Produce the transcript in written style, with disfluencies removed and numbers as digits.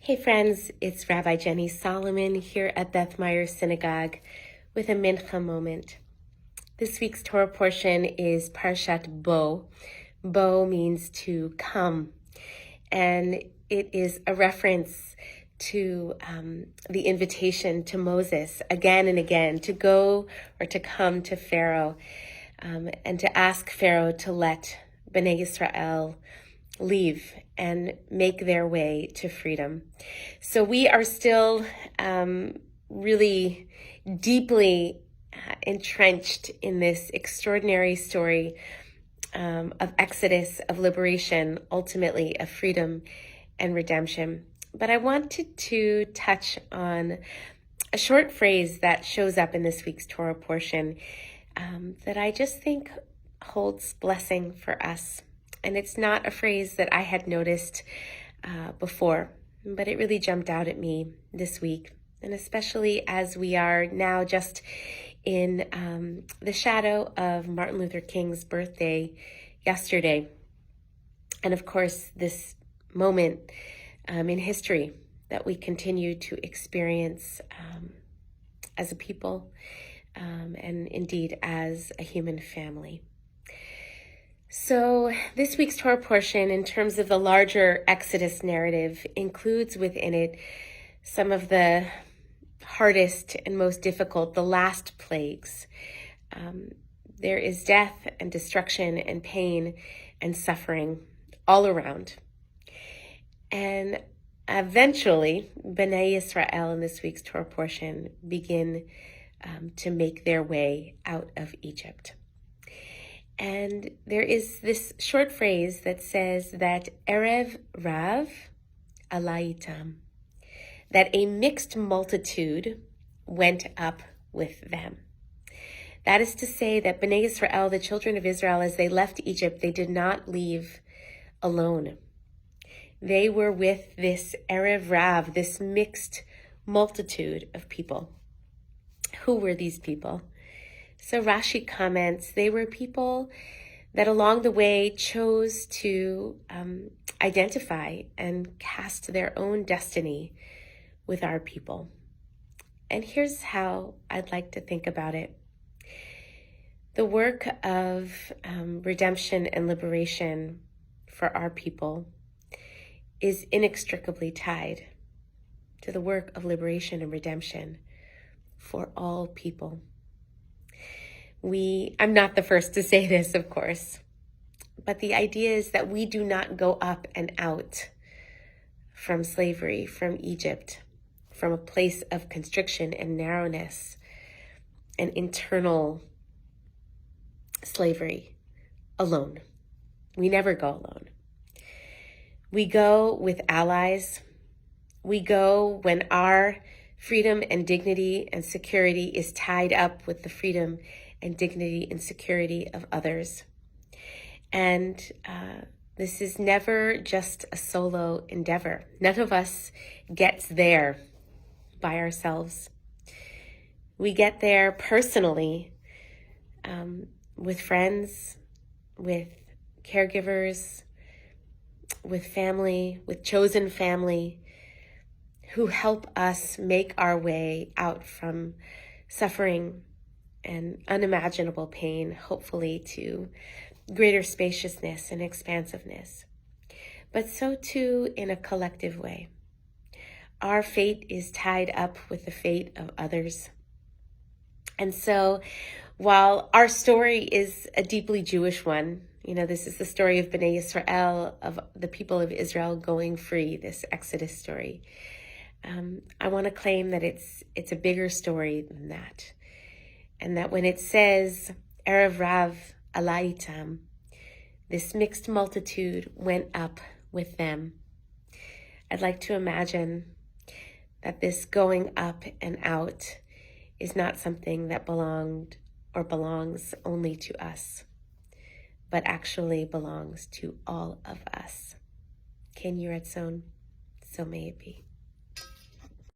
Hey friends, it's Rabbi Jenny Solomon here at Beth Meyer Synagogue with a Mincha moment. This week's Torah portion is Parshat Bo. Bo means to come, and it is a reference to the invitation to Moses again and again to go or to come to Pharaoh and to ask Pharaoh to let Bnei Yisrael leave and make their way to freedom. So we are still really deeply entrenched in this extraordinary story of Exodus, of liberation, ultimately of freedom and redemption. But I wanted to touch on a short phrase that shows up in this week's Torah portion that I just think holds blessing for us. And it's not a phrase that I had noticed before, but it really jumped out at me this week. And especially as we are now just in the shadow of Martin Luther King's birthday yesterday. And of course, this moment in history that we continue to experience as a people and indeed as a human family. So this week's Torah portion, in terms of the larger Exodus narrative, includes within it some of the hardest and most difficult, the last plagues. There is death and destruction and pain and suffering all around. And eventually, Bnei Yisrael in this week's Torah portion begin to make their way out of Egypt. And there is this short phrase that says that Erev Rav Alaytam, that a mixed multitude went up with them. That is to say that Bnei Yisrael, the children of Israel, as they left Egypt, they did not leave alone. They were with this Erev Rav, this mixed multitude of people. Who were these people? So Rashi comments, they were people that along the way chose to identify and cast their own destiny with our people. And here's how I'd like to think about it. The work of redemption and liberation for our people is inextricably tied to the work of liberation and redemption for all people. I'm not the first to say this, of course, but the idea is that we do not go up and out from slavery, from Egypt, from a place of constriction and narrowness and internal slavery alone. We never go alone. We go with allies. We go when our freedom and dignity and security is tied up with the freedom and dignity and security of others. And this is never just a solo endeavor. None of us gets there by ourselves. We get there personally with friends, with caregivers, with family, with chosen family who help us make our way out from suffering and unimaginable pain, hopefully to greater spaciousness and expansiveness. But so too in a collective way. Our fate is tied up with the fate of others. And so while our story is a deeply Jewish one, this is the story of Bnei Yisrael, of the people of Israel going free, this Exodus story. I want to claim that it's a bigger story than that. And that when it says, Erev Rav Alaytam, this mixed multitude went up with them, I'd like to imagine that this going up and out is not something that belonged or belongs only to us, but actually belongs to all of us. Ken Yiratzon, so may it be.